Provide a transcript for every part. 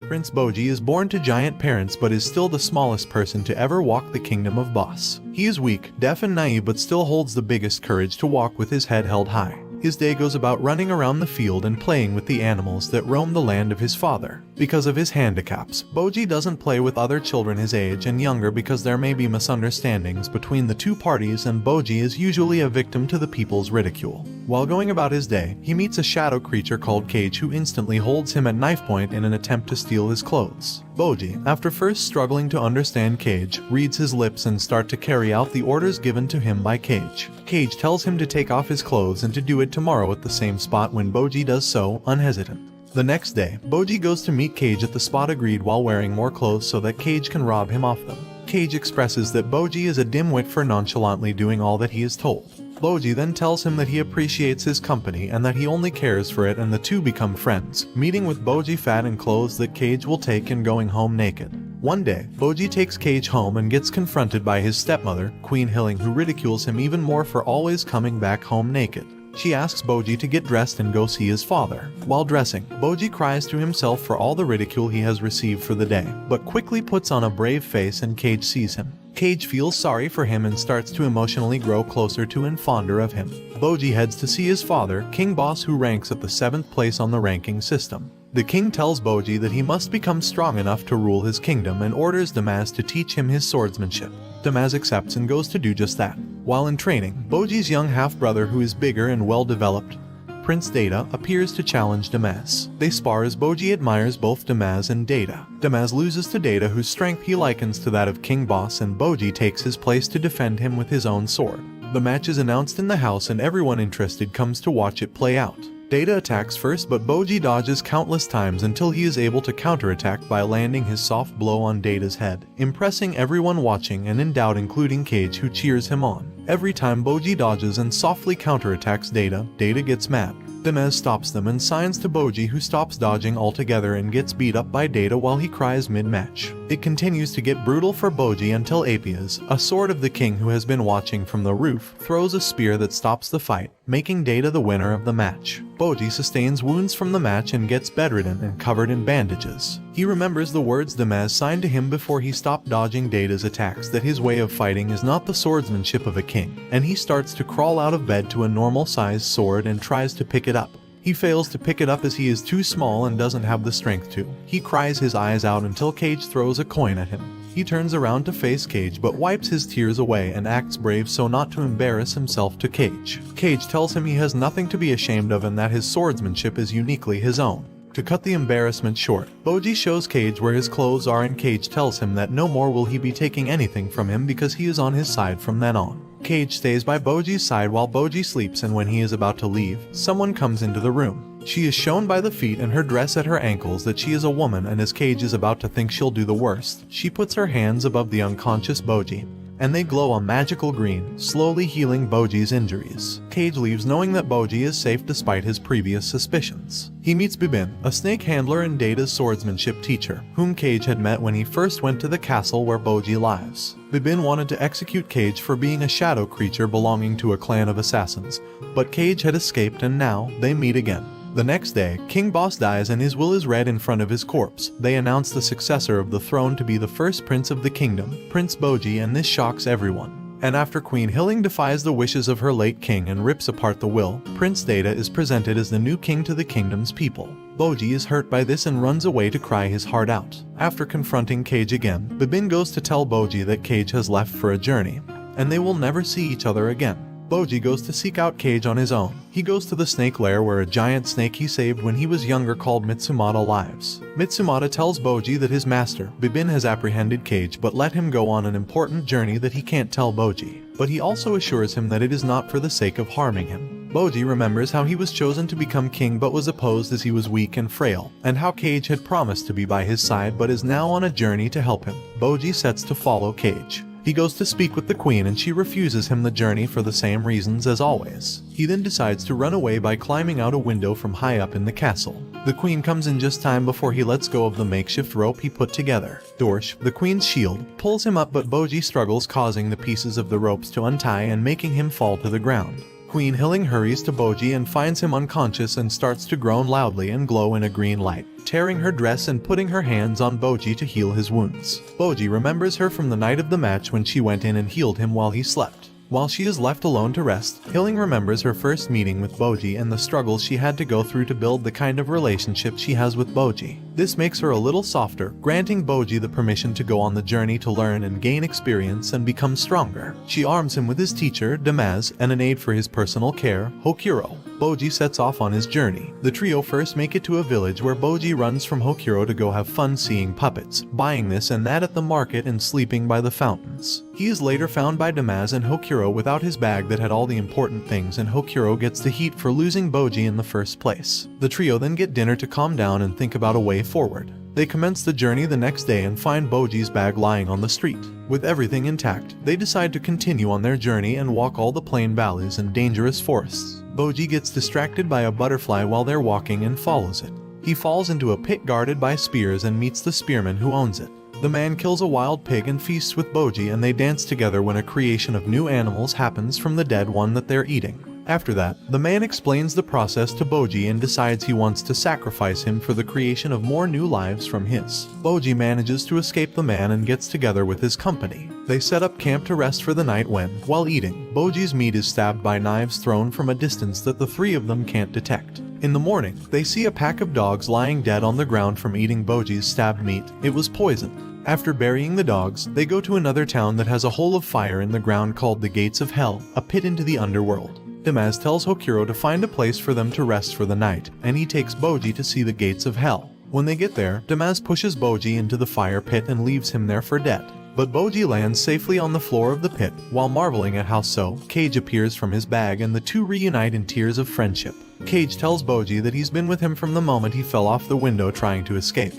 Prince Bojji is born to giant parents but is still the smallest person to ever walk the kingdom of Boss. He is weak, deaf and naive but still holds the biggest courage to walk with his head held high. His day goes about running around the field and playing with the animals that roam the land of his father. Because of his handicaps, Bojji doesn't play with other children his age and younger because there may be misunderstandings between the two parties, and Bojji is usually a victim to the people's ridicule. While going about his day, he meets a shadow creature called Cage who instantly holds him at knife point in an attempt to steal his clothes. Bojji, after first struggling to understand Cage, reads his lips and starts to carry out the orders given to him by Cage. Cage tells him to take off his clothes and to do it tomorrow at the same spot when Bojji does so, unhesitant. The next day, Bojji goes to meet Cage at the spot agreed while wearing more clothes so that Cage can rob him of them. Cage expresses that Bojji is a dimwit for nonchalantly doing all that he is told. Bojji then tells him that he appreciates his company and that he only cares for it, and the two become friends, meeting with Bojji fat in clothes that Cage will take and going home naked. One day, Bojji takes Cage home and gets confronted by his stepmother, Queen Hilling, who ridicules him even more for always coming back home naked. She asks Bojji to get dressed and go see his father. While dressing, Bojji cries to himself for all the ridicule he has received for the day, but quickly puts on a brave face and Cage sees him. Cage feels sorry for him and starts to emotionally grow closer to and fonder of him. Bojji heads to see his father, King Boss, who ranks at the 7th place on the ranking system. The king tells Bojji that he must become strong enough to rule his kingdom and orders Damaz to teach him his swordsmanship. Damaz accepts and goes to do just that. While in training, Bojji's young half-brother, who is bigger and well-developed, Prince Data, appears to challenge Damaz. They spar as Bojji admires both Damaz and Data. Damaz loses to Data, whose strength he likens to that of King Boss, and Bojji takes his place to defend him with his own sword. The match is announced in the house and everyone interested comes to watch it play out. Data attacks first, but Bojji dodges countless times until he is able to counterattack by landing his soft blow on Data's head, impressing everyone watching and in doubt, including Cage, who cheers him on. Every time Bojji dodges and softly counterattacks Data, Data gets mad. Damaz stops them and signs to Bojji, who stops dodging altogether and gets beat up by Data while he cries mid-match. It continues to get brutal for Bojji until Apias, a sword of the king who has been watching from the roof, throws a spear that stops the fight, making Data the winner of the match. Bojji sustains wounds from the match and gets bedridden and covered in bandages. He remembers the words Damaz signed to him before he stopped dodging Data's attacks, that his way of fighting is not the swordsmanship of a king, and he starts to crawl out of bed to a normal-sized sword and tries to pick it up. He fails to pick it up as he is too small and doesn't have the strength to. He cries his eyes out until Cage throws a coin at him. He turns around to face Cage but wipes his tears away and acts brave so not to embarrass himself to Cage. Cage tells him he has nothing to be ashamed of and that his swordsmanship is uniquely his own. To cut the embarrassment short, Bojji shows Cage where his clothes are and Cage tells him that no more will he be taking anything from him because he is on his side from then on. Cage stays by Bojji's side while Bojji sleeps, and when he is about to leave, someone comes into the room. She is shown by the feet and her dress at her ankles that she is a woman, and as Cage is about to think she'll do the worst, she puts her hands above the unconscious Bojji, and they glow a magical green, slowly healing Bojji's injuries. Cage leaves knowing that Bojji is safe despite his previous suspicions. He meets Bibin, a snake handler and Data's swordsmanship teacher, whom Cage had met when he first went to the castle where Bojji lives. Bibin wanted to execute Cage for being a shadow creature belonging to a clan of assassins, but Cage had escaped and now they meet again. The next day, King Boss dies and his will is read in front of his corpse. They announce the successor of the throne to be the first prince of the kingdom, Prince Bojji, and this shocks everyone. And after Queen Hilling defies the wishes of her late king and rips apart the will, Prince Data is presented as the new king to the kingdom's people. Bojji is hurt by this and runs away to cry his heart out. After confronting Cage again, Bibin goes to tell Bojji that Cage has left for a journey, and they will never see each other again. Bojji goes to seek out Cage on his own. He goes to the snake lair where a giant snake he saved when he was younger called Mitsumata lives. Mitsumata tells Bojji that his master, Bibin, has apprehended Cage but let him go on an important journey that he can't tell Bojji. But he also assures him that it is not for the sake of harming him. Bojji remembers how he was chosen to become king but was opposed as he was weak and frail, and how Cage had promised to be by his side but is now on a journey to help him. Bojji sets to follow Cage. He goes to speak with the queen and she refuses him the journey for the same reasons as always. He then decides to run away by climbing out a window from high up in the castle. The queen comes in just time before he lets go of the makeshift rope he put together. Dorsch, the queen's shield, pulls him up but Bojji struggles, causing the pieces of the ropes to untie and making him fall to the ground. Queen Hilling hurries to Bojji and finds him unconscious and starts to groan loudly and glow in a green light, tearing her dress and putting her hands on Bojji to heal his wounds. Bojji remembers her from the night of the match when she went in and healed him while he slept. While she is left alone to rest, Hilling remembers her first meeting with Bojji and the struggles she had to go through to build the kind of relationship she has with Bojji. This makes her a little softer, granting Bojji the permission to go on the journey to learn and gain experience and become stronger. She arms him with his teacher, Damaz, and an aide for his personal care, Hokuro. Bojji sets off on his journey. The trio first make it to a village where Bojji runs from Hokuro to go have fun seeing puppets, buying this and that at the market and sleeping by the fountains. He is later found by Damaz and Hokuro without his bag that had all the important things, and Hokuro gets the heat for losing Bojji in the first place. The trio then get dinner to calm down and think about a way forward. They commence the journey the next day and find Bojji's bag lying on the street. With everything intact, they decide to continue on their journey and walk all the plain valleys and dangerous forests. Bojji gets distracted by a butterfly while they're walking and follows it. He falls into a pit guarded by spears and meets the spearman who owns it. The man kills a wild pig and feasts with Bojji, and they dance together when a creation of new animals happens from the dead one that they're eating. After that, the man explains the process to Bojji and decides he wants to sacrifice him for the creation of more new lives from his. Bojji manages to escape the man and gets together with his company. They set up camp to rest for the night when, while eating, Bojji's meat is stabbed by knives thrown from a distance that the three of them can't detect. In the morning, they see a pack of dogs lying dead on the ground from eating Bojji's stabbed meat. It was poisoned. After burying the dogs, they go to another town that has a hole of fire in the ground called the Gates of Hell, a pit into the underworld. Damaz tells Hokuro to find a place for them to rest for the night, and he takes Bojji to see the Gates of Hell. When they get there, Damaz pushes Bojji into the fire pit and leaves him there for dead. But Bojji lands safely on the floor of the pit. While marveling at how so, Cage appears from his bag and the two reunite in tears of friendship. Cage tells Bojji that he's been with him from the moment he fell off the window trying to escape,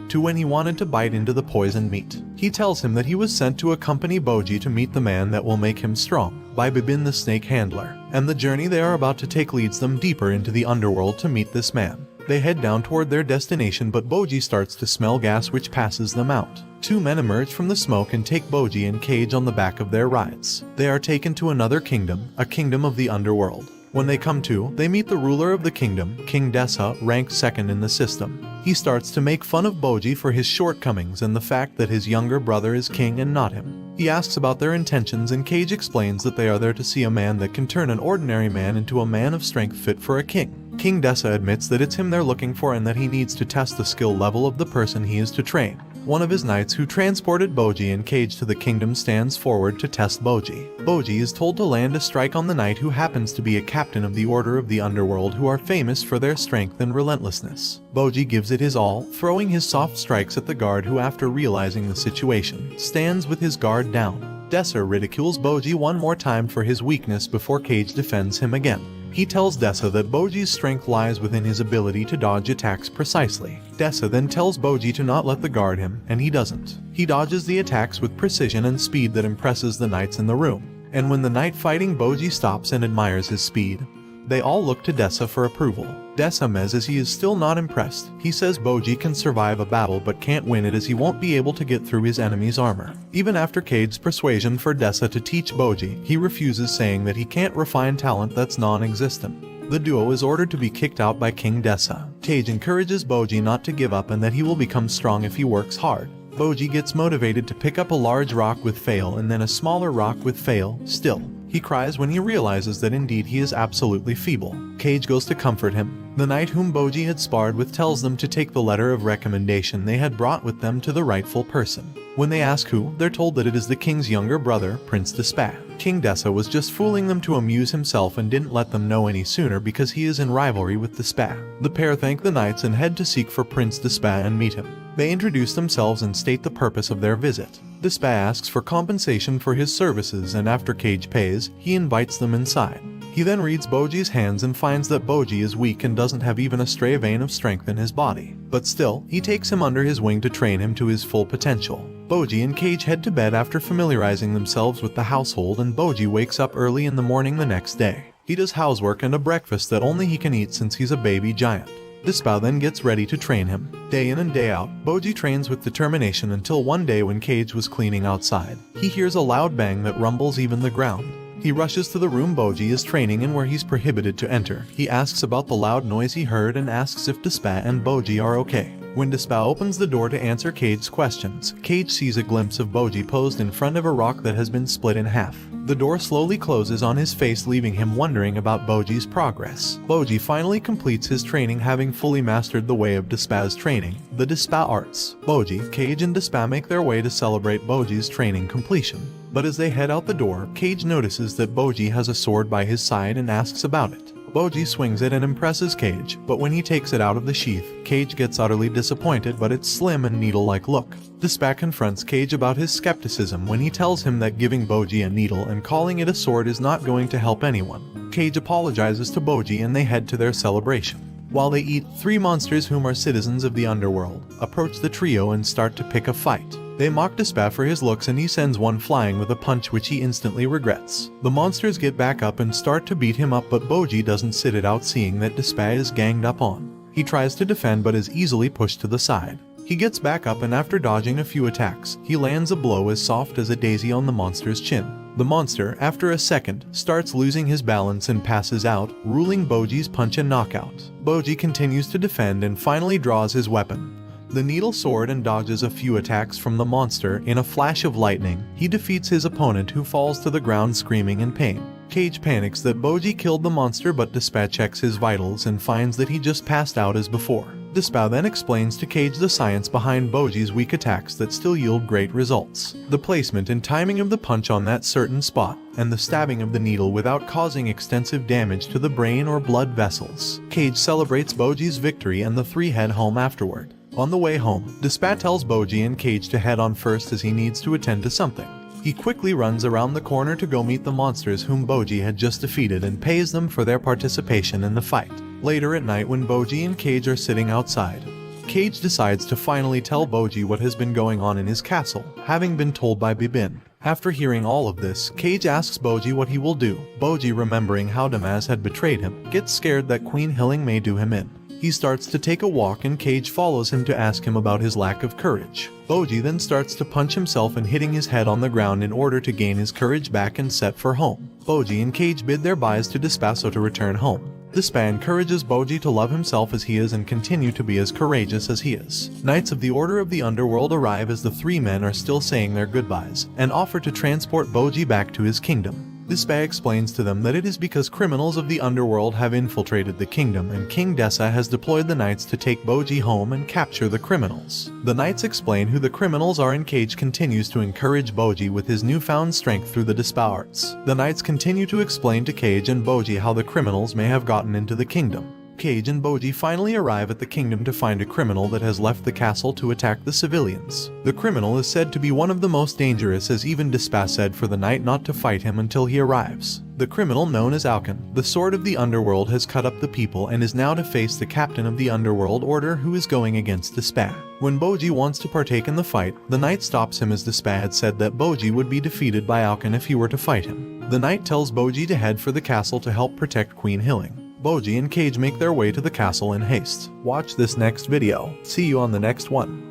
to when he wanted to bite into the poisoned meat. He tells him that he was sent to accompany Bojji to meet the man that will make him strong, by Bibin the snake handler, and the journey they are about to take leads them deeper into the underworld to meet this man. They head down toward their destination, but Bojji starts to smell gas which passes them out. Two men emerge from the smoke and take Bojji and Cage on the back of their rides. They are taken to another kingdom, a kingdom of the underworld. When they come to, they meet the ruler of the kingdom, King Dessa, ranked second in the system. He starts to make fun of Bojji for his shortcomings and the fact that his younger brother is king and not him. He asks about their intentions, and Cage explains that they are there to see a man that can turn an ordinary man into a man of strength fit for a king. King Dessa admits that it's him they're looking for and that he needs to test the skill level of the person he is to train. One of his knights who transported Bojji and Cage to the kingdom stands forward to test Bojji. Bojji is told to land a strike on the knight who happens to be a captain of the Order of the Underworld, who are famous for their strength and relentlessness. Bojji gives it his all, throwing his soft strikes at the guard who, after realizing the situation, stands with his guard down. Dessa ridicules Bojji one more time for his weakness before Cage defends him again. He tells Dessa that Bojji's strength lies within his ability to dodge attacks precisely. Dessa then tells Bojji to not let the guard him, and he doesn't. He dodges the attacks with precision and speed that impresses the knights in the room. And when the knight fighting Bojji stops and admires his speed, they all look to Dessa for approval. Dessa mez as he is still not impressed. He says Bojji can survive a battle but can't win it as he won't be able to get through his enemy's armor. Even after Cage's persuasion for Dessa to teach Bojji, he refuses, saying that he can't refine talent that's non-existent. The duo is ordered to be kicked out by King Dessa. Cage encourages Bojji not to give up and that he will become strong if he works hard. Bojji gets motivated to pick up a large rock with fail and then a smaller rock with fail still. He cries when he realizes that indeed he is absolutely feeble. Cage goes to comfort him. The knight whom Bojji had sparred with tells them to take the letter of recommendation they had brought with them to the rightful person. When they ask who, they're told that it is the king's younger brother, Prince Despa. King Dessa was just fooling them to amuse himself and didn't let them know any sooner because he is in rivalry with Despa. The pair thank the knights and head to seek for Prince Despa and meet him. They introduce themselves and state the purpose of their visit. Despa asks for compensation for his services, and after Cage pays, he invites them inside. He then reads Bojji's hands and finds that Bojji is weak and doesn't have even a stray vein of strength in his body. But still, he takes him under his wing to train him to his full potential. Bojji and Cage head to bed after familiarizing themselves with the household, and Bojji wakes up early in the morning the next day. He does housework and a breakfast that only he can eat since he's a baby giant. Despa then gets ready to train him. Day in and day out, Bojji trains with determination until one day when Cage was cleaning outside, he hears a loud bang that rumbles even the ground. He rushes to the room Bojji is training in where he's prohibited to enter. He asks about the loud noise he heard and asks if Despa and Bojji are okay. When Despa opens the door to answer Cage's questions, Cage sees a glimpse of Bojji posed in front of a rock that has been split in half. The door slowly closes on his face, leaving him wondering about Bojji's progress. Bojji finally completes his training, having fully mastered the way of Despa's training, the Despa arts. Bojji, Cage and Despa make their way to celebrate Bojji's training completion. But as they head out the door, Cage notices that Bojji has a sword by his side and asks about it. Bojji swings it and impresses Cage, but when he takes it out of the sheath, Cage gets utterly disappointed by its slim and needle-like look. Despa confronts Cage about his skepticism when he tells him that giving Bojji a needle and calling it a sword is not going to help anyone. Cage apologizes to Bojji and they head to their celebration. While they eat, 3 monsters whom are citizens of the underworld approach the trio and start to pick a fight. They mock Despa for his looks and he sends one flying with a punch which he instantly regrets. The monsters get back up and start to beat him up, but Bojji doesn't sit it out seeing that Despa is ganged up on. He tries to defend but is easily pushed to the side. He gets back up and after dodging a few attacks, he lands a blow as soft as a daisy on the monster's chin. The monster, after a second, starts losing his balance and passes out, ruling Bojji's punch and knockout. Bojji continues to defend and finally draws his weapon, the needle sword, and dodges a few attacks from the monster. In a flash of lightning, he defeats his opponent who falls to the ground screaming in pain. Cage panics that Bojji killed the monster, but Despa checks his vitals and finds that he just passed out as before. Despa then explains to Cage the science behind Bojji's weak attacks that still yield great results. The placement and timing of the punch on that certain spot, and the stabbing of the needle without causing extensive damage to the brain or blood vessels. Cage celebrates Bojji's victory and the 3 head home afterward. On the way home, Despa tells Bojji and Cage to head on first as he needs to attend to something. He quickly runs around the corner to go meet the monsters whom Bojji had just defeated and pays them for their participation in the fight. Later at night, when Bojji and Cage are sitting outside, Cage decides to finally tell Bojji what has been going on in his castle, having been told by Bibin. After hearing all of this, Cage asks Bojji what he will do. Bojji, remembering how Damaz had betrayed him, gets scared that Queen Hilling may do him in. He starts to take a walk and Cage follows him to ask him about his lack of courage. Bojji then starts to punch himself and hitting his head on the ground in order to gain his courage back and set for home. Bojji and Cage bid their byes to Despa to return home. Despa encourages Bojji to love himself as he is and continue to be as courageous as he is. Knights of the Order of the Underworld arrive as the 3 men are still saying their goodbyes, and offer to transport Bojji back to his kingdom. Despa explains to them that it is because criminals of the underworld have infiltrated the kingdom and King Dessa has deployed the knights to take Bojji home and capture the criminals. The knights explain who the criminals are and Cage continues to encourage Bojji with his newfound strength through the Despa arts. The knights continue to explain to Cage and Bojji how the criminals may have gotten into the kingdom. Cage and Bojji finally arrive at the kingdom to find a criminal that has left the castle to attack the civilians. The criminal is said to be one of the most dangerous, as even Despa said for the knight not to fight him until he arrives. The criminal, known as Alkan, the sword of the underworld, has cut up the people and is now to face the captain of the underworld order who is going against Despa. When Bojji wants to partake in the fight, the knight stops him as Despa had said that Bojji would be defeated by Alkan if he were to fight him. The knight tells Bojji to head for the castle to help protect Queen Hilling. Bojji and Cage make their way to the castle in haste. Watch this next video. See you on the next one.